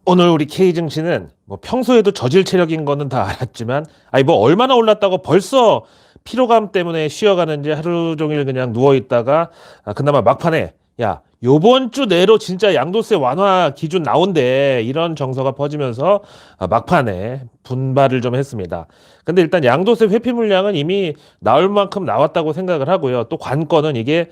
오늘 우리 K 증시는 뭐 평소에도 저질 체력인 거는 다 알았지만, 아니 뭐 얼마나 올랐다고 벌써 피로감 때문에 쉬어가는지 하루 종일 그냥 누워 있다가 그나마 막판에 야 요번 주 내로 진짜 양도세 완화 기준 나온대, 이런 정서가 퍼지면서 막판에 분발을 좀 했습니다. 근데 일단 양도세 회피 물량은 이미 나올 만큼 나왔다고 생각을 하고요. 또 관건은 이게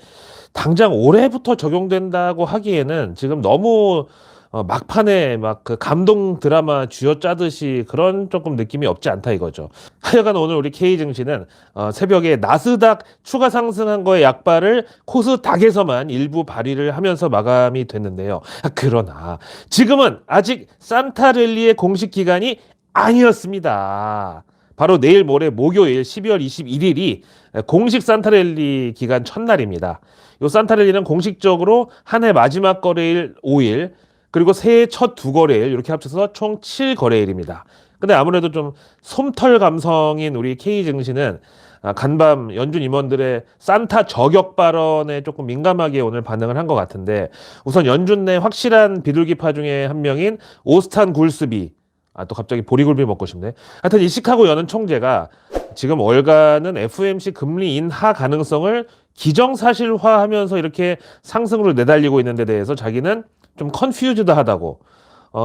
당장 올해부터 적용된다고 하기에는 지금 너무 막판에 막 그 감동 드라마 쥐어짜듯이 그런 조금 느낌이 없지 않다 이거죠. 하여간 오늘 우리 K 증시는 새벽에 나스닥 추가 상승한 거에 약발을 코스닥에서만 일부 발휘를 하면서 마감이 됐는데요. 그러나 지금은 아직 산타랠리의 공식 기간이 아니었습니다. 바로 내일 모레 목요일 12월 21일이 공식 산타랠리 기간 첫날입니다. 요 산타랠리는 공식적으로 한 해 마지막 거래일 5일, 그리고 새해 첫 두 거래일, 이렇게 합쳐서 총 7거래일입니다. 근데 아무래도 좀 솜털 감성인 우리 K 증시는 간밤 연준 임원들의 산타 저격 발언에 조금 민감하게 오늘 반응을 한 것 같은데, 우선 연준 내 확실한 비둘기파 중에 한 명인 오스탄 굴스비, 또 갑자기 보리굴비 먹고 싶네. 하여튼 이 시카고 연은 총재가 지금 월가는 FOMC 금리 인하 가능성을 기정사실화하면서 이렇게 상승으로 내달리고 있는 데 대해서 자기는 좀 컨퓨즈드하다고,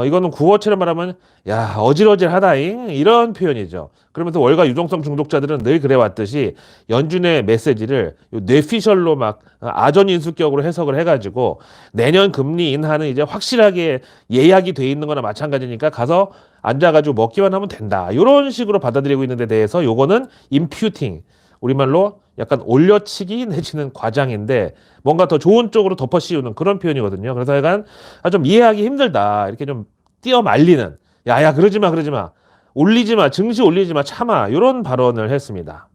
이거는 구어체로 말하면 야 어질어질하다잉, 이런 표현이죠. 그러면서 월가 유동성 중독자들은 늘 그래왔듯이 연준의 메시지를 뇌피셜로 막 아전인수격으로 해석을 해가지고 내년 금리 인하는 이제 확실하게 예약이 돼 있는 거나 마찬가지니까 가서 앉아가지고 먹기만 하면 된다, 이런 식으로 받아들이고 있는 데 대해서 요거는 임퓨팅, 우리말로 약간 올려치기 내지는 과장인데 뭔가 더 좋은 쪽으로 덮어 씌우는 그런 표현이거든요. 그래서 약간 좀 이해하기 힘들다, 이렇게 좀 띄어 말리는, 야야 그러지 마 그러지 마, 올리지 마, 증시 올리지 마, 참아, 이런 발언을 했습니다.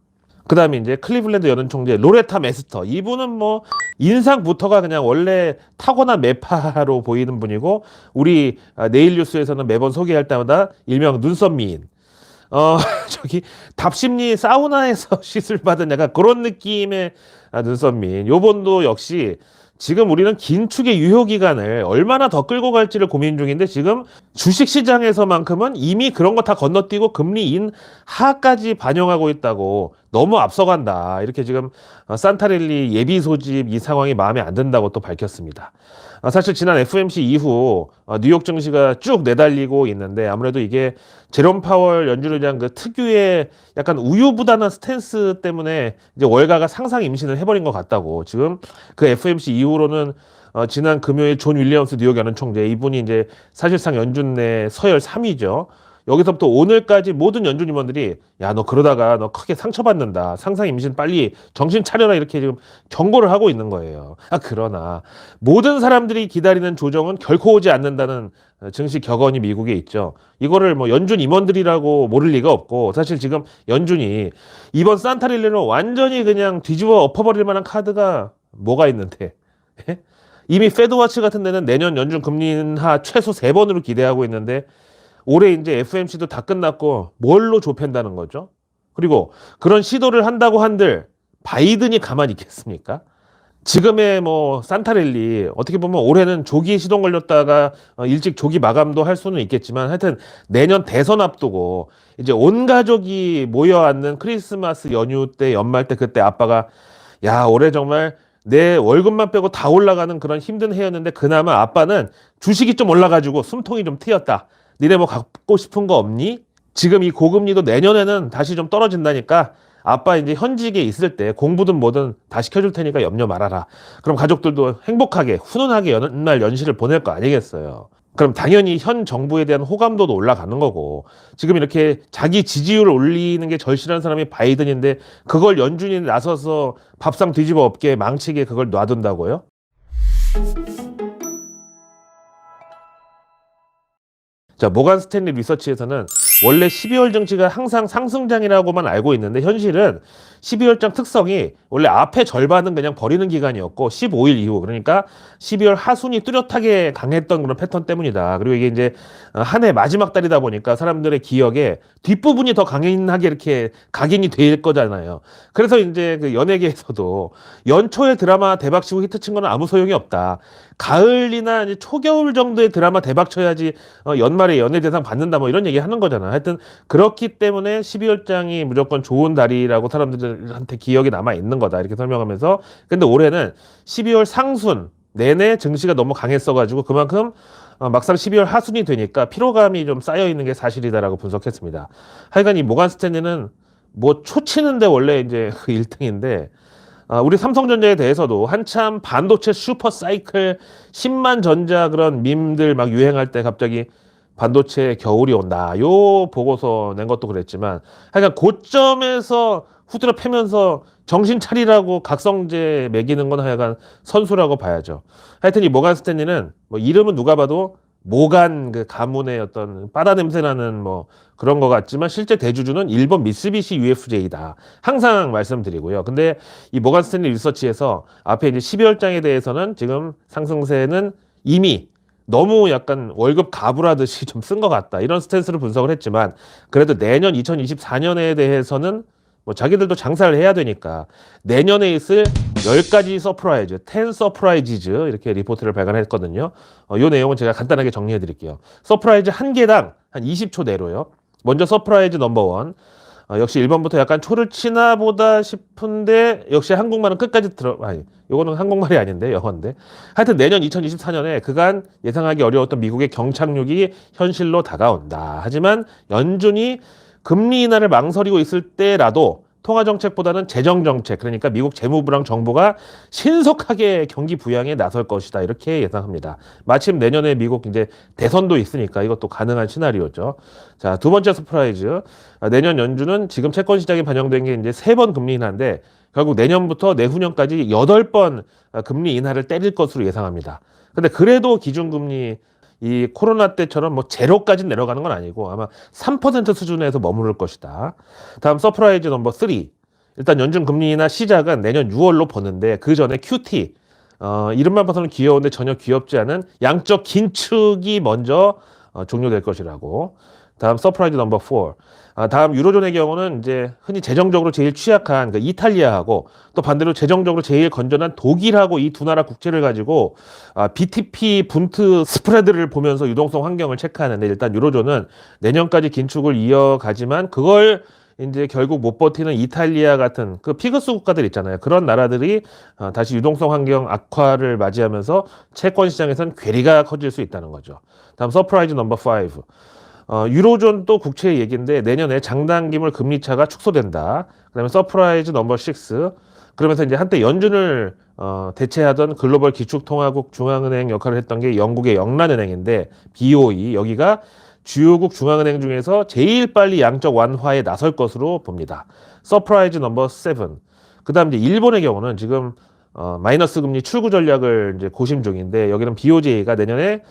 그 다음에 이제 클리블랜드 연은 총재 로레타 메스터, 이분은 뭐 인상부터가 그냥 원래 타고난 매파로 보이는 분이고, 우리 내일 뉴스에서는 매번 소개할 때마다 일명 눈썹 미인, 저기 답심리 사우나에서 시술 받은 약간 그런 느낌의 눈썹민, 요번도 역시 지금 우리는 긴축의 유효 기간을 얼마나 더 끌고 갈지를 고민 중인데, 지금 주식시장에서만큼은 이미 그런 거 다 건너뛰고 금리 인하까지 반영하고 있다고, 너무 앞서간다, 이렇게 지금 산타랠리 예비 소집 이 상황이 마음에 안 든다고 또 밝혔습니다. 사실 지난 FOMC 이후 뉴욕 증시가 쭉 내달리고 있는데, 아무래도 이게 제롬 파월 연준 의장 그 특유의 약간 우유부단한 스탠스 때문에 이제 월가가 상상 임신을 해버린 것 같다고, 지금 그 FOMC 이후로는 지난 금요일 존 윌리엄스 뉴욕 연은 총재, 이분이 이제 사실상 연준 내 서열 3위죠. 여기서부터 오늘까지 모든 연준 임원들이 야 너 그러다가 너 크게 상처받는다, 상상 임신 빨리 정신 차려라, 이렇게 지금 경고를 하고 있는 거예요. 그러나 모든 사람들이 기다리는 조정은 결코 오지 않는다는 증시 격언이 미국에 있죠. 이거를 뭐 연준 임원들이라고 모를 리가 없고, 사실 지금 연준이 이번 산타랠리는 완전히 그냥 뒤집어 엎어버릴 만한 카드가 뭐가 있는데 이미 페드워치 같은 데는 내년 연준 금리 인하 최소 3번으로 기대하고 있는데, 올해 이제 FOMC도 다 끝났고 뭘로 좁힌다는 거죠? 그리고 그런 시도를 한다고 한들 바이든이 가만히 있겠습니까? 지금의 뭐 산타랠리 어떻게 보면 올해는 조기 시동 걸렸다가 일찍 조기 마감도 할 수는 있겠지만, 하여튼 내년 대선 앞두고 이제 온 가족이 모여 앉는 크리스마스 연휴 때, 연말 때, 그때 아빠가 야 올해 정말 내 월급만 빼고 다 올라가는 그런 힘든 해였는데 그나마 아빠는 주식이 좀 올라가지고 숨통이 좀 트였다, 니네 뭐 갖고 싶은 거 없니? 지금 이 고금리도 내년에는 다시 좀 떨어진다니까 아빠 이제 현직에 있을 때 공부든 뭐든 다 시켜줄 테니까 염려 말아라. 그럼 가족들도 행복하게 훈훈하게 연말 연시를 보낼 거 아니겠어요. 그럼 당연히 현 정부에 대한 호감도도 올라가는 거고, 지금 이렇게 자기 지지율을 올리는 게 절실한 사람이 바이든인데 그걸 연준이 나서서 밥상 뒤집어 엎게 망치게 그걸 놔둔다고요? 자, 모간 스탠리 리서치에서는 원래 12월 증시가 항상 상승장이라고만 알고 있는데, 현실은 12월장 특성이 원래 앞에 절반은 그냥 버리는 기간이었고 15일 이후, 그러니까 12월 하순이 뚜렷하게 강했던 그런 패턴 때문이다. 그리고 이게 이제 한 해 마지막 달이다 보니까 사람들의 기억에 뒷부분이 더 강인하게 이렇게 각인이 될 거잖아요. 그래서 이제 그 연예계에서도 연초에 드라마 대박치고 히트친 거는 아무 소용이 없다, 가을이나 이제 초겨울 정도의 드라마 대박 쳐야지 연말에 연예대상 받는다 뭐 이런 얘기 하는 거잖아. 하여튼 그렇기 때문에 12월장이 무조건 좋은 달이라고 사람들한테 기억에 남아 있는 거다 이렇게 설명하면서, 근데 올해는 12월 상순 내내 증시가 너무 강했어가지고 그만큼 막상 12월 하순이 되니까 피로감이 좀 쌓여 있는 게 사실이다라고 분석했습니다. 하여간 이 모간 스탠리는 뭐 초치는데 원래 이제 그 1등인데, 우리 삼성전자에 대해서도 한참 반도체 슈퍼 사이클 10만 전자 그런 밈들 막 유행할 때 갑자기 반도체 겨울이 온다 요 보고서 낸 것도 그랬지만, 하여간 고점에서 후드려 패면서 정신 차리라고 각성제 매기는 건 하여간 선수라고 봐야죠. 하여튼 이 모간 스탠리는 뭐 이름은 누가 봐도 모간 그 가문의 어떤 바다 냄새 나는 뭐 그런 것 같지만 실제 대주주는 일본 미쓰비시 UFJ다. 항상 말씀드리고요. 근데 이 모간 스탠리 리서치에서 앞에 이제 12월장에 대해서는 지금 상승세는 이미 너무 약간 월급 가불하듯이 좀 쓴 것 같다. 이런 스탠스를 분석을 했지만, 그래도 내년 2024년에 대해서는 뭐 자기들도 장사를 해야 되니까 내년에 있을 10가지 서프라이즈, 10 서프라이지즈 이렇게 리포트를 발간했거든요. 이 내용은 제가 간단하게 정리해 드릴게요. 서프라이즈 한 개당 한 20초 내로요. 먼저 서프라이즈 넘버 1. 역시 1번부터 약간 초를 치나 보다 싶은데 역시 한국말은 끝까지 요거는 한국말이 아닌데 영어인데. 하여튼 내년 2024년에 그간 예상하기 어려웠던 미국의 경착륙이 현실로 다가온다. 하지만 연준이 금리 인하를 망설이고 있을 때라도 통화정책보다는 재정정책, 그러니까 미국 재무부랑 정부가 신속하게 경기 부양에 나설 것이다. 이렇게 예상합니다. 마침 내년에 미국 이제 대선도 있으니까 이것도 가능한 시나리오죠. 자, 두 번째 서프라이즈. 내년 연준은 지금 채권 시장에 반영된 게 이제 3번 금리 인하인데 결국 내년부터 내후년까지 8번 금리 인하를 때릴 것으로 예상합니다. 근데 그래도 기준금리 이 코로나 때처럼 뭐 제로까지 내려가는 건 아니고 아마 3% 수준에서 머무를 것이다. 다음 서프라이즈 넘버 3. 일단 연준 금리 인하 시작은 내년 6월로 보는데 그 전에 QT, 이름만 봐서는 귀여운데 전혀 귀엽지 않은 양적 긴축이 먼저 종료될 것이라고. 다음 서프라이즈 넘버 4. 다음 유로존의 경우는 이제 흔히 재정적으로 제일 취약한 그 이탈리아하고 또 반대로 재정적으로 제일 건전한 독일하고 이 두 나라 국채를 가지고 BTP 분트 스프레드를 보면서 유동성 환경을 체크하는데, 일단 유로존은 내년까지 긴축을 이어가지만 그걸 이제 결국 못 버티는 이탈리아 같은 그 피그스 국가들 있잖아요. 그런 나라들이 다시 유동성 환경 악화를 맞이하면서 채권 시장에선 괴리가 커질 수 있다는 거죠. 다음 서프라이즈 넘버 5. 유로존 또 국채 얘기인데 내년에 장단기물 금리차가 축소된다. 그다음에 서프라이즈 넘버 6. 그러면서 이제 한때 연준을 대체하던 글로벌 기축통화국 중앙은행 역할을 했던 게 영국의 영란은행인데 BOE, 여기가 주요국 중앙은행 중에서 제일 빨리 양적 완화에 나설 것으로 봅니다. 서프라이즈 넘버 7. 그다음 이제 일본의 경우는 지금 마이너스 금리 출구 전략을 이제 고심 중인데 여기는 BOJ가 내년에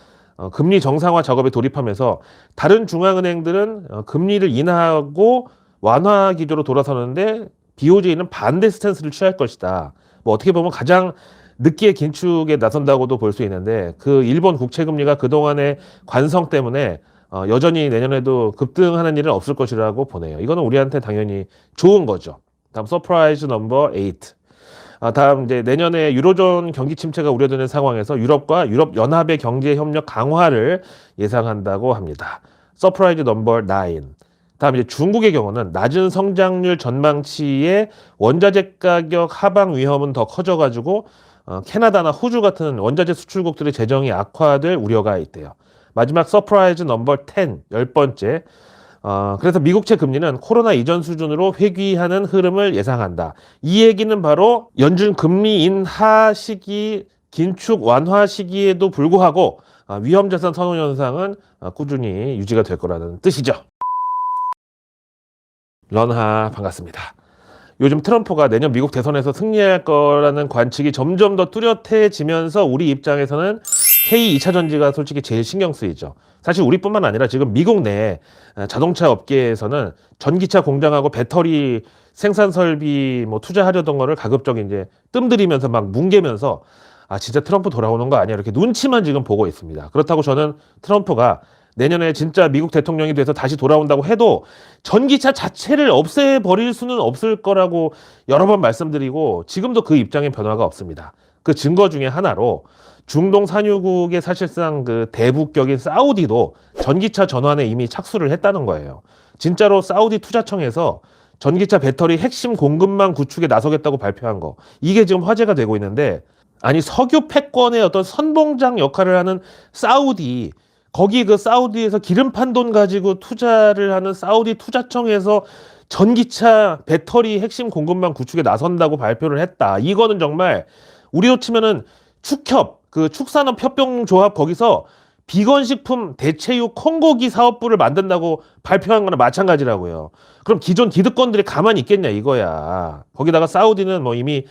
금리 정상화 작업에 돌입하면서 다른 중앙은행들은 금리를 인하하고 완화 기조로 돌아서는데 BOJ는 반대 스탠스를 취할 것이다. 뭐 어떻게 보면 가장 늦게 긴축에 나선다고도 볼 수 있는데 그 일본 국채 금리가 그동안의 관성 때문에 여전히 내년에도 급등하는 일은 없을 것이라고 보네요. 이거는 우리한테 당연히 좋은 거죠. 다음 서프라이즈 넘버 8. 다음 이제 내년에 유로존 경기 침체가 우려되는 상황에서 유럽과 유럽 연합의 경제 협력 강화를 예상한다고 합니다. 서프라이즈 넘버 9. 다음 이제 중국의 경우는 낮은 성장률 전망치에 원자재 가격 하방 위험은 더 커져가지고 캐나다나 호주 같은 원자재 수출국들의 재정이 악화될 우려가 있대요. 마지막 서프라이즈 넘버 10, 10번째. 그래서 미국채 금리는 코로나 이전 수준으로 회귀하는 흐름을 예상한다. 이 얘기는 바로 연준 금리 인하 시기, 긴축 완화 시기에도 불구하고 위험자산 선호 현상은 꾸준히 유지가 될 거라는 뜻이죠. 런하 반갑습니다. 요즘 트럼프가 내년 미국 대선에서 승리할 거라는 관측이 점점 더 뚜렷해지면서 우리 입장에서는 K2차 전지가 솔직히 제일 신경 쓰이죠. 사실 우리뿐만 아니라 지금 미국 내 자동차 업계에서는 전기차 공장하고 배터리 생산 설비 뭐 투자하려던 거를 가급적 이제 뜸들이면서 막 뭉개면서 진짜 트럼프 돌아오는 거 아니야 이렇게 눈치만 지금 보고 있습니다. 그렇다고 저는 트럼프가 내년에 진짜 미국 대통령이 돼서 다시 돌아온다고 해도 전기차 자체를 없애버릴 수는 없을 거라고 여러 번 말씀드리고 지금도 그 입장에 변화가 없습니다. 그 증거 중에 하나로 중동 산유국의 사실상 그 대북격인 사우디도 전기차 전환에 이미 착수를 했다는 거예요. 진짜로 사우디 투자청에서 전기차 배터리 핵심 공급망 구축에 나서겠다고 발표한 거. 이게 지금 화제가 되고 있는데, 아니 석유 패권의 어떤 선봉장 역할을 하는 사우디, 거기 그 사우디에서 기름 판 돈 가지고 투자를 하는 사우디 투자청에서 전기차 배터리 핵심 공급망 구축에 나선다고 발표를 했다. 이거는 정말 우리로 치면은 축협, 그 축산업 협병조합 거기서 비건식품 대체육 콩고기 사업부를 만든다고 발표한 거나 마찬가지라고요. 그럼 기존 기득권들이 가만히 있겠냐 이거야. 거기다가 사우디는 뭐 이미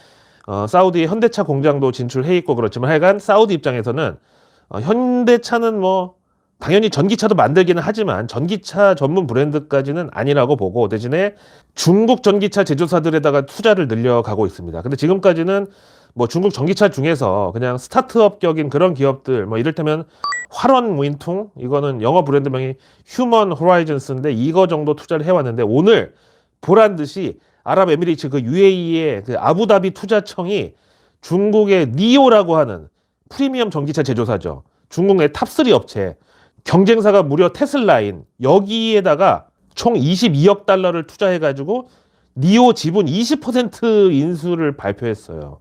사우디 현대차 공장도 진출해 있고 그렇지만 하여간 사우디 입장에서는 현대차는 뭐 당연히 전기차도 만들기는 하지만 전기차 전문 브랜드까지는 아니라고 보고 대신에 중국 전기차 제조사들에다가 투자를 늘려가고 있습니다. 근데 지금까지는 뭐 중국 전기차 중에서 그냥 스타트업격인 그런 기업들, 뭐 이를테면 활원 무인통, 이거는 영어 브랜드명이 휴먼 호라이즌스인데 이거 정도 투자를 해왔는데 오늘 보란 듯이 아랍에미리트 그 UAE의 그 아부다비 투자청이 중국의 니오라고 하는 프리미엄 전기차 제조사죠. 중국 내 탑3 업체, 경쟁사가 무려 테슬라인, 여기에다가 총 22억 달러를 투자해가지고 니오 지분 20% 인수를 발표했어요.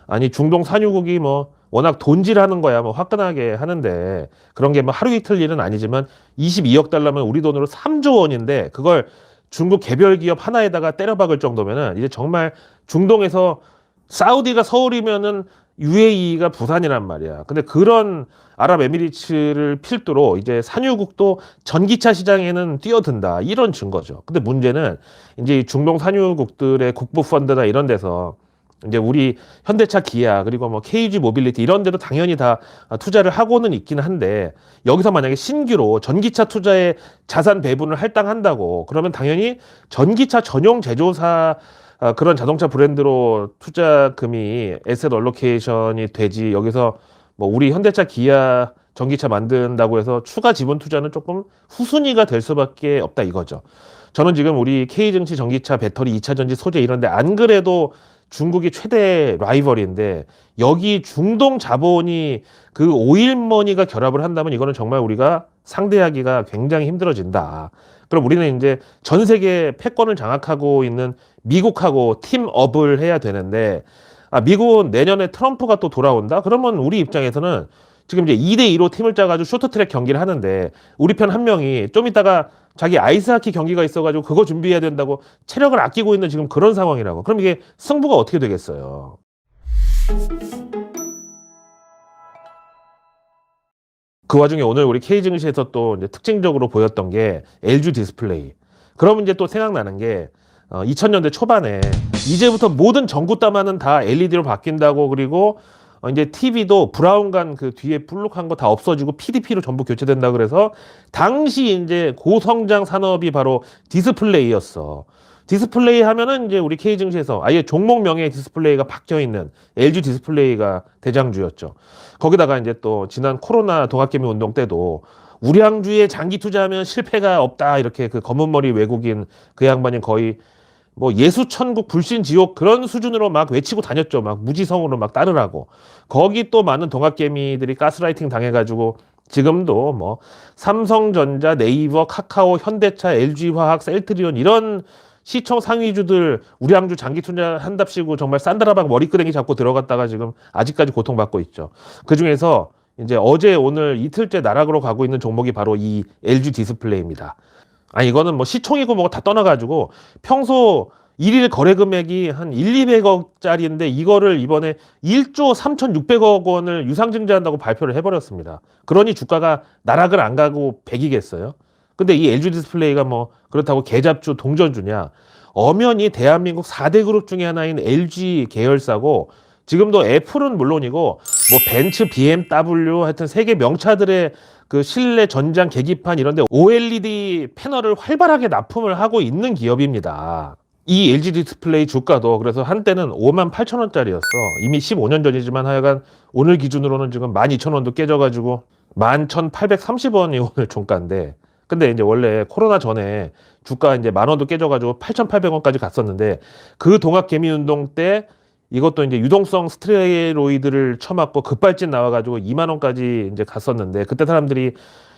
아니 중동 산유국이 뭐 워낙 돈질하는 거야 뭐 화끈하게 하는데 그런 게 뭐 하루 이틀 일은 아니지만 22억 달러면 우리 돈으로 3조 원인데 그걸 중국 개별 기업 하나에다가 때려박을 정도면은 이제 정말 중동에서 사우디가 서울이면은 UAE가 부산이란 말이야. 근데 그런 아랍에미리트를 필두로 이제 산유국도 전기차 시장에는 뛰어든다 이런 증거죠. 근데 문제는 이제 이 중동 산유국들의 국부 펀드나 이런 데서 이제 우리 현대차, 기아 그리고 뭐 KG 모빌리티 이런 데도 당연히 다 투자를 하고는 있긴 한데 여기서 만약에 신규로 전기차 투자에 자산 배분을 할당한다고 그러면 당연히 전기차 전용 제조사 그런 자동차 브랜드로 투자금이 에셋 얼로케이션이 되지 여기서 뭐 우리 현대차, 기아 전기차 만든다고 해서 추가 지분 투자는 조금 후순위가 될 수밖에 없다 이거죠. 저는 지금 우리 K증시 전기차 배터리 2차 전지 소재 이런데 안 그래도 중국이 최대 라이벌인데 여기 중동 자본이 그 오일머니가 결합을 한다면 이거는 정말 우리가 상대하기가 굉장히 힘들어진다. 그럼 우리는 이제 전 세계 패권을 장악하고 있는 미국하고 팀업을 해야 되는데 미국은 내년에 트럼프가 또 돌아온다? 그러면 우리 입장에서는 지금 이제 2대2로 팀을 짜가지고 쇼트트랙 경기를 하는데 우리 편 한 명이 좀 이따가 자기 아이스하키 경기가 있어가지고 그거 준비해야 된다고 체력을 아끼고 있는 지금 그런 상황이라고. 그럼 이게 승부가 어떻게 되겠어요? 그 와중에 오늘 우리 K증시에서 또 이제 특징적으로 보였던 게 LG 디스플레이. 그러면 이제 또 생각나는 게 2000년대 초반에 이제부터 모든 전구따마는 다 LED로 바뀐다고 그리고 이제 TV도 브라운관 그 뒤에 불룩한 거 다 없어지고 PDP로 전부 교체된다 그래서 당시 이제 고성장 산업이 바로 디스플레이였어. 디스플레이 하면은 이제 우리 K증시에서 아예 종목명에 디스플레이가 박혀 있는 LG 디스플레이가 대장주였죠. 거기다가 이제 또 지난 코로나 동학개미 운동 때도 우량주에 장기 투자하면 실패가 없다 이렇게 그 검은머리 외국인 그 양반이 거의 뭐 예수천국 불신지옥 그런 수준으로 막 외치고 다녔죠. 막 무지성으로 막 따르라고. 거기 또 많은 동학개미들이 가스라이팅 당해가지고 지금도 뭐 삼성전자, 네이버, 카카오, 현대차, LG화학, 셀트리온 이런 시총 상위주들 우량주 장기 투자한답시고 정말 산다라박 머리끄댕이 잡고 들어갔다가 지금 아직까지 고통받고 있죠. 그중에서 이제 어제 오늘 이틀째 나락으로 가고 있는 종목이 바로 이 LG 디스플레이입니다. 이거는 뭐 시총이고 뭐고 다 떠나가지고 평소 일일 거래 금액이 한 200억짜리인데 이거를 이번에 1조 3,600억 원을 유상증자한다고 발표를 해버렸습니다. 그러니 주가가 나락을 안 가고 100이겠어요? 근데 이 LG 디스플레이가 뭐 그렇다고 개잡주 동전주냐? 엄연히 대한민국 4대 그룹 중에 하나인 LG 계열사고 지금도 애플은 물론이고 뭐 벤츠, BMW 하여튼 세계 명차들의 그 실내 전장 계기판 이런 데 OLED 패널을 활발하게 납품을 하고 있는 기업입니다. 이 LG 디스플레이 주가도 그래서 한때는 58,000원짜리였어. 이미 15년 전이지만 하여간 오늘 기준으로는 지금 12,000원도 깨져가지고 11,830원이 오늘 종가인데 근데 이제 원래 코로나 전에 주가 이제 10,000원도 깨져가지고 8,800원까지 갔었는데 그 동학개미운동 때 이것도 이제 유동성 스테로이드를 쳐맞고 급발진 나와가지고 2만 원까지 이제 갔었는데, 그때 사람들이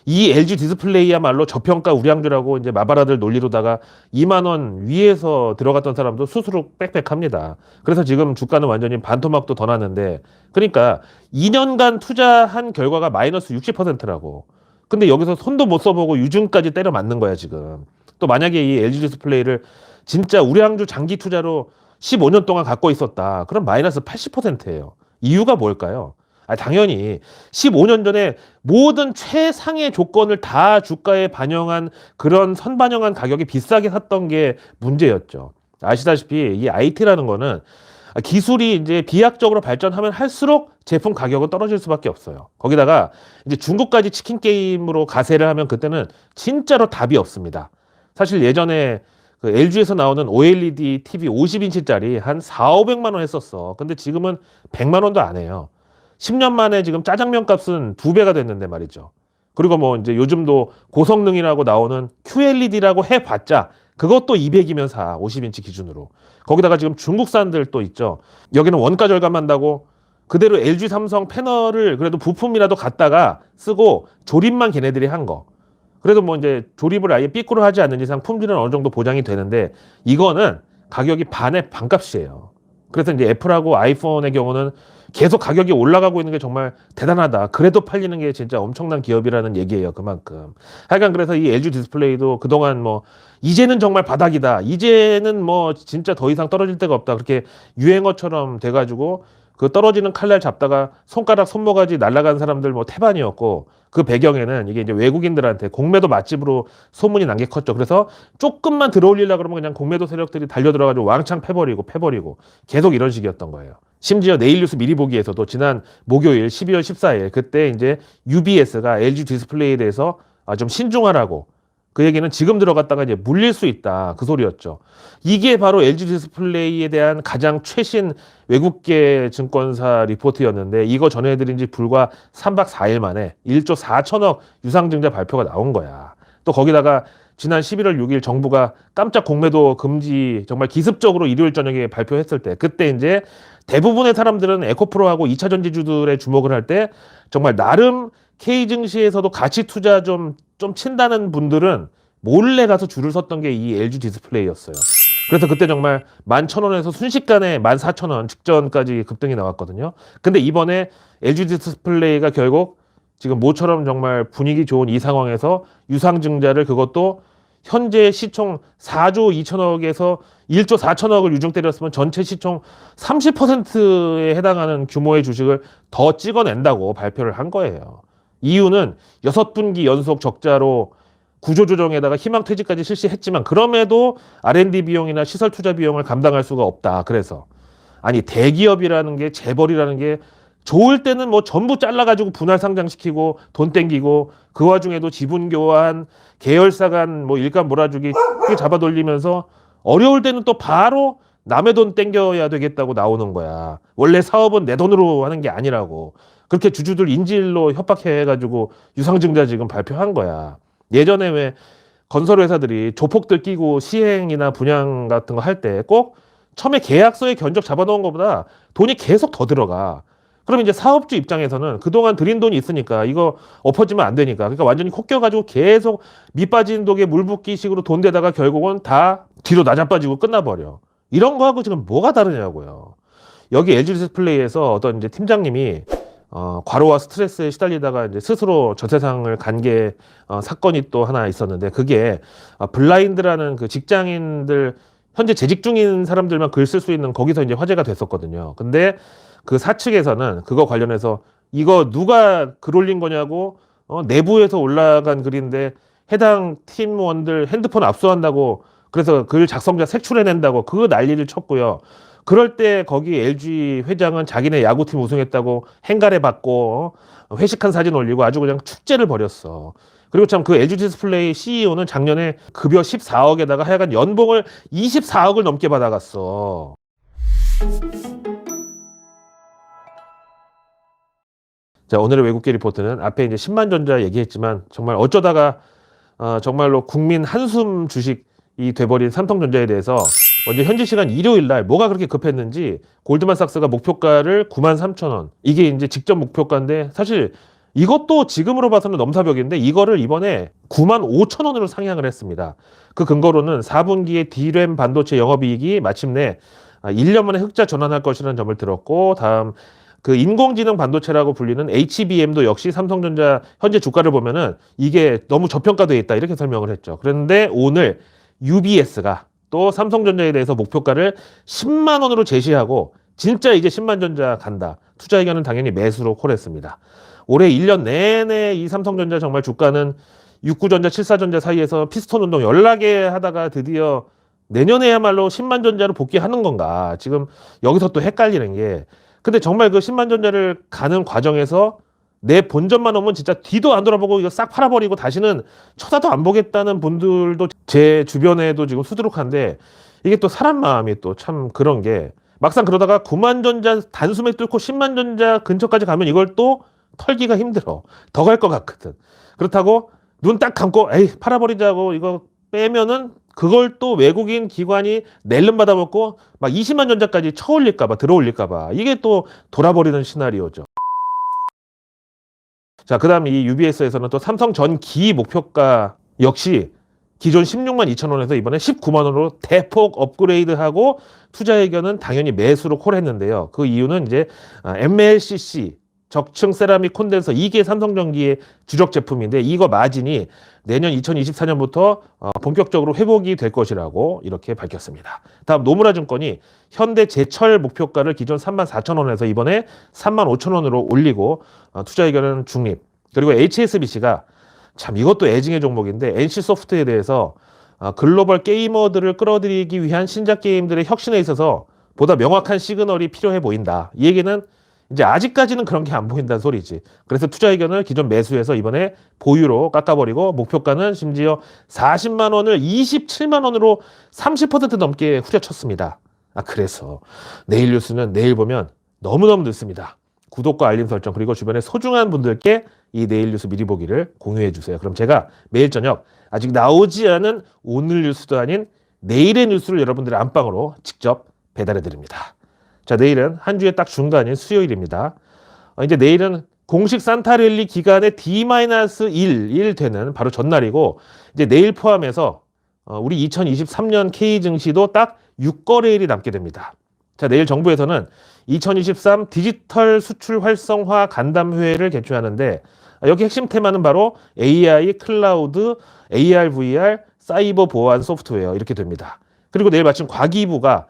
이 LG 디스플레이야말로 저평가 우량주라고 이제 마바라들 논리로다가 2만 원 위에서 들어갔던 사람도 스스로 빽빽합니다. 그래서 지금 주가는 완전히 반토막도 더 났는데, 그러니까 2년간 투자한 결과가 마이너스 60%라고. 근데 여기서 손도 못 써보고 유증까지 때려 맞는 거야 지금. 또 만약에 이 LG 디스플레이를 진짜 우량주 장기 투자로 15년 동안 갖고 있었다, 그럼 마이너스 80%예요. 이유가 뭘까요? 당연히 15년 전에 모든 최상의 조건을 다 주가에 반영한, 그런 선반영한 가격이 비싸게 샀던 게 문제였죠. 아시다시피 이 IT라는 거는 기술이 이제 비약적으로 발전하면 할수록 제품 가격은 떨어질 수밖에 없어요. 거기다가 이제 중국까지 치킨 게임으로 가세를 하면 그때는 진짜로 답이 없습니다. 사실 예전에 그 LG에서 나오는 OLED TV 50인치짜리 한 4,500만 원 했었어. 근데 지금은 100만 원도 안 해요. 10년 만에 지금 짜장면 값은 2배가 됐는데 말이죠. 그리고 뭐 이제 요즘도 고성능이라고 나오는 QLED라고 해봤자 그것도 200이면 사, 50인치 기준으로. 거기다가 지금 중국산들 또 있죠. 여기는 원가 절감한다고 그대로 LG 삼성 패널을 그래도 부품이라도 갖다가 쓰고 조립만 걔네들이 한 거. 그래도 뭐 이제 조립을 아예 삐꾸로 하지 않는 이상 품질은 어느 정도 보장이 되는데, 이거는 가격이 반의 반값이에요. 그래서 이제 애플하고 아이폰의 경우는 계속 가격이 올라가고 있는 게 정말 대단하다. 그래도 팔리는 게 진짜 엄청난 기업이라는 얘기예요. 그만큼. 하여간 그래서 이 LG 디스플레이도 그동안 뭐 이제는 정말 바닥이다, 이제는 뭐 진짜 더 이상 떨어질 데가 없다, 그렇게 유행어처럼 돼가지고 그 떨어지는 칼날 잡다가 손가락 손모가지 날아간 사람들 뭐 태반이었고, 그 배경에는 이게 이제 외국인들한테 공매도 맛집으로 소문이 난 게 컸죠. 그래서 조금만 들어올리려고 그러면 그냥 공매도 세력들이 달려들어가지고 왕창 패버리고 계속 이런 식이었던 거예요. 심지어 내일뉴스 미리 보기에서도 지난 목요일 12월 14일 그때 이제 UBS가 LG 디스플레이에 대해서 좀 신중하라고, 그 얘기는 지금 들어갔다가 이제 물릴 수 있다, 그 소리였죠. 이게 바로 LG 디스플레이에 대한 가장 최신 외국계 증권사 리포트였는데, 이거 전해드린 지 불과 3박 4일 만에 1조 4천억 유상증자 발표가 나온 거야. 또 거기다가 지난 11월 6일 정부가 깜짝 공매도 금지 정말 기습적으로 일요일 저녁에 발표했을 때, 그때 이제 대부분의 사람들은 에코프로하고 2차 전지주들의 주목을 할 때 정말 나름 K 증시에서도 가치 투자 좀 친다는 분들은 몰래 가서 줄을 섰던 게 이 LG 디스플레이였어요. 그래서 그때 정말 11,000원에서 순식간에 14,000원 직전까지 급등이 나왔거든요. 근데 이번에 LG 디스플레이가 결국 지금 모처럼 정말 분위기 좋은 이 상황에서 유상증자를, 그것도 현재 시총 4조 2천억에서 1조 4천억을 유증 때렸으면 전체 시총 30%에 해당하는 규모의 주식을 더 찍어낸다고 발표를 한 거예요. 이유는 6분기 연속 적자로 구조조정에다가 희망퇴직까지 실시했지만 그럼에도 R&D 비용이나 시설 투자 비용을 감당할 수가 없다. 그래서 아니, 대기업이라는 게, 재벌이라는 게 좋을 때는 뭐 전부 잘라가지고 분할 상장시키고 돈 땡기고, 그 와중에도 지분 교환, 계열사 간 뭐 일감 몰아주기 잡아 돌리면서, 어려울 때는 또 바로 남의 돈 땡겨야 되겠다고 나오는 거야. 원래 사업은 내 돈으로 하는 게 아니라고. 그렇게 주주들 인질로 협박해가지고 유상증자 지금 발표한 거야. 예전에 왜 건설회사들이 조폭들 끼고 시행이나 분양 같은 거 할 때 꼭 처음에 계약서에 견적 잡아놓은 것보다 돈이 계속 더 들어가. 그럼 이제 사업주 입장에서는 그동안 들인 돈이 있으니까 이거 엎어지면 안 되니까, 그러니까 완전히 코 껴가지고 계속 밑 빠진 독에 물 붓기 식으로 돈 대다가 결국은 다 뒤로 나자빠지고 끝나버려. 이런 거하고 지금 뭐가 다르냐고요. 여기 LG 디스플레이에서 어떤 이제 팀장님이 과로와 스트레스에 시달리다가 이제 스스로 저 세상을 간 게 사건이 또 하나 있었는데, 그게 블라인드라는 그 직장인들, 현재 재직 중인 사람들만 글 쓸 수 있는, 거기서 이제 화제가 됐었거든요. 근데 그 사측에서는 그거 관련해서 이거 누가 글 올린 거냐고, 내부에서 올라간 글인데 해당 팀원들 핸드폰 압수한다고, 그래서 글 작성자 색출해낸다고 그 난리를 쳤고요. 그럴 때 거기 LG 회장은 자기네 야구팀 우승했다고 행가래 받고 회식한 사진 올리고 아주 그냥 축제를 벌였어. 그리고 참 그 LG 디스플레이 CEO는 작년에 급여 14억에다가 하여간 연봉을 24억을 넘게 받아갔어. 자, 오늘의 외국계 리포트는 앞에 이제 10만전자 얘기했지만 정말 어쩌다가 정말로 국민 한숨 주식이 돼버린 삼성전자에 대해서 먼저 현지 시간 일요일 날 뭐가 그렇게 급했는지 골드만삭스가 목표가를 93,000원. 이게 이제 직접 목표가인데 사실 이것도 지금으로 봐서는 넘사벽인데 이거를 이번에 95,000원으로 상향을 했습니다. 그 근거로는 4분기에 D램 반도체 영업이익이 마침내 1년 만에 흑자 전환할 것이라는 점을 들었고, 다음 그 인공지능 반도체라고 불리는 HBM도 역시 삼성전자 현재 주가를 보면은 이게 너무 저평가되어 있다 이렇게 설명을 했죠. 그런데 오늘 UBS가 또 삼성전자에 대해서 목표가를 10만 원으로 제시하고 진짜 이제 10만 전자 간다. 투자 의견은 당연히 매수로 콜했습니다. 올해 1년 내내 이 삼성전자 정말 주가는 69전자, 74전자 사이에서 피스톤 운동 연락에 하다가 드디어 내년에야말로 10만 전자로 복귀하는 건가. 지금 여기서 또 헷갈리는 게, 근데 정말 그 10만 전자를 가는 과정에서 내 본전만 오면 진짜 뒤도 안 돌아보고 이거 싹 팔아버리고 다시는 쳐다도 안 보겠다는 분들도 제 주변에도 지금 수두룩한데, 이게 또 사람 마음이 또 참 그런 게, 막상 그러다가 9만 전자 단숨에 뚫고 10만 전자 근처까지 가면 이걸 또 털기가 힘들어. 더 갈 것 같거든. 그렇다고 눈 딱 감고 에이 팔아버리자고 이거 빼면은 그걸 또 외국인 기관이 낼름 받아먹고 막 20만 전자까지 쳐올릴까봐, 들어올릴까봐, 이게 또 돌아버리는 시나리오죠. 자, 그 다음 이 UBS에서는 또 삼성 전기 목표가 역시 기존 16만 2천 원에서 이번에 19만 원으로 대폭 업그레이드하고 투자 의견은 당연히 매수로 콜했는데요. 그 이유는 이제 MLCC 적층 세라믹 콘덴서, 이게 삼성전기의 주력 제품인데 이거 마진이 내년 2024년부터 본격적으로 회복이 될 것이라고 이렇게 밝혔습니다. 다음 노무라 증권이 현대제철 목표가를 기존 3만 4천 원에서 이번에 3만 5천 원으로 올리고 투자 의견은 중립. 그리고 HSBC가 참 이것도 애증의 종목인데 NC소프트에 대해서 글로벌 게이머들을 끌어들이기 위한 신작 게임들의 혁신에 있어서 보다 명확한 시그널이 필요해 보인다. 이 얘기는 이제 아직까지는 그런 게 안 보인다는 소리지. 그래서 투자 의견을 기존 매수해서 이번에 보유로 깎아버리고 목표가는 심지어 40만 원을 27만 원으로 30% 넘게 후려쳤습니다. 그래서 내일 뉴스는 내일 보면 너무너무 늦습니다. 구독과 알림 설정, 그리고 주변에 소중한 분들께 이 내일 뉴스 미리 보기를 공유해 주세요. 그럼 제가 매일 저녁 아직 나오지 않은 오늘 뉴스도 아닌 내일의 뉴스를 여러분들의 안방으로 직접 배달해 드립니다. 자, 내일은 한 주의 딱 중간인 수요일입니다. 이제 내일은 공식 산타랠리 기간의 D-1일 되는 바로 전날이고, 이제 내일 포함해서 우리 2023년 K 증시도 딱 6거래일이 남게 됩니다. 자, 내일 정부에서는 2023 디지털 수출 활성화 간담회를 개최하는데, 여기 핵심 테마는 바로 AI, 클라우드, AR, VR, 사이버 보안 소프트웨어 이렇게 됩니다. 그리고 내일 마침 과기부가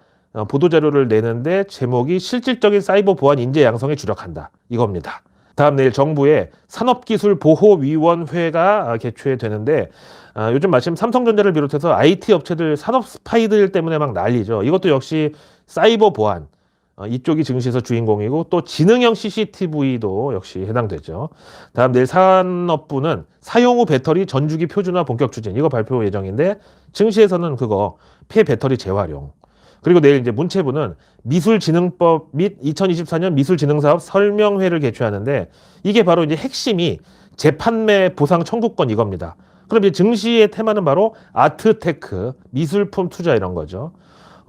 보도자료를 내는데 제목이 실질적인 사이버 보안 인재 양성에 주력한다, 이겁니다. 다음 내일 정부의 산업기술보호위원회가 개최되는데, 요즘 마침 삼성전자를 비롯해서 IT 업체들 산업 스파이들 때문에 막 난리죠. 이것도 역시 사이버 보안, 이쪽이 증시에서 주인공이고, 또 지능형 CCTV도 역시 해당되죠. 다음 내일 산업부는 사용 후 배터리 전주기 표준화 본격 추진, 이거 발표 예정인데 증시에서는 그거 폐배터리 재활용. 그리고 내일 이제 문체부는 미술진흥법 및 2024년 미술진흥사업 설명회를 개최하는데, 이게 바로 이제 핵심이 재판매 보상 청구권 이겁니다. 그럼 이제 증시의 테마는 바로 아트테크, 미술품 투자 이런 거죠.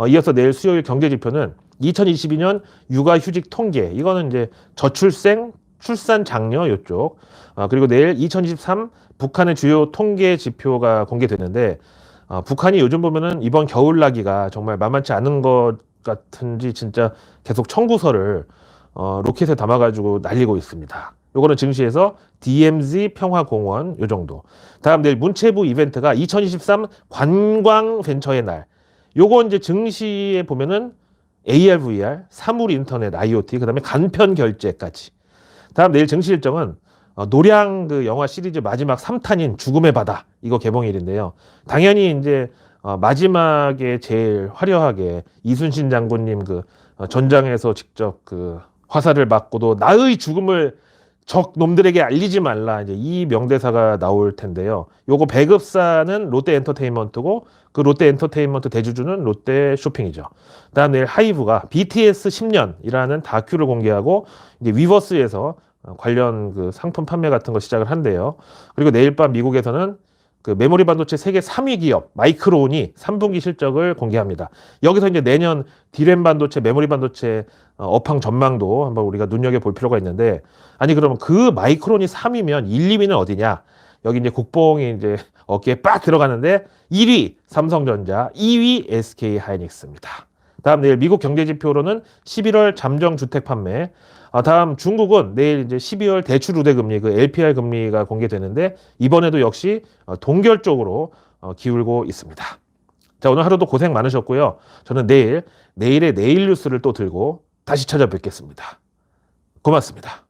이어서 내일 수요일 경제지표는 2022년 육아휴직 통계, 이거는 이제 저출생, 출산 장려 이쪽. 그리고 내일 2023 북한의 주요 통계 지표가 공개되는데, 북한이 요즘 보면은 이번 겨울나기가 정말 만만치 않은 것 같은지 진짜 계속 청구서를 로켓에 담아가지고 날리고 있습니다. 요거는 증시에서 DMZ 평화공원 요 정도. 다음 내일 문체부 이벤트가 2023 관광벤처의 날. 요거 이제 증시에 보면은 AR, VR, 사물 인터넷, IoT, 그 다음에 간편 결제까지. 다음 내일 증시 일정은 노량 그 영화 시리즈 마지막 3탄인 죽음의 바다, 이거 개봉일인데요. 당연히 이제 마지막에 제일 화려하게 이순신 장군님 그 전장에서 직접 그 화살을 맞고도 나의 죽음을 적 놈들에게 알리지 말라, 이제 이 명대사가 나올 텐데요. 요거 배급사는 롯데 엔터테인먼트고, 그 롯데 엔터테인먼트 대주주는 롯데 쇼핑이죠. 다음 내일 하이브가 BTS 10년이라는 다큐를 공개하고, 이제 위버스에서 관련 그 상품 판매 같은 거 시작을 한대요. 그리고 내일 밤 미국에서는 그 메모리 반도체 세계 3위 기업 마이크론이 3분기 실적을 공개합니다. 여기서 이제 내년 D램 반도체, 메모리 반도체 업황 전망도 한번 우리가 눈여겨볼 필요가 있는데, 아니 그러면 그 마이크론이 3위면 1, 2위는 어디냐? 여기 이제 국뽕이 이제 어깨에 빡 들어가는데 1위 삼성전자, 2위 SK 하이닉스입니다. 다음 내일 미국 경제지표로는 11월 잠정 주택 판매, 다음 중국은 내일 이제 12월 대출 우대 금리, 그 LPR 금리가 공개되는데 이번에도 역시 동결 쪽으로 기울고 있습니다. 자, 오늘 하루도 고생 많으셨고요. 저는 내일의 내일 뉴스를 또 들고 다시 찾아뵙겠습니다. 고맙습니다.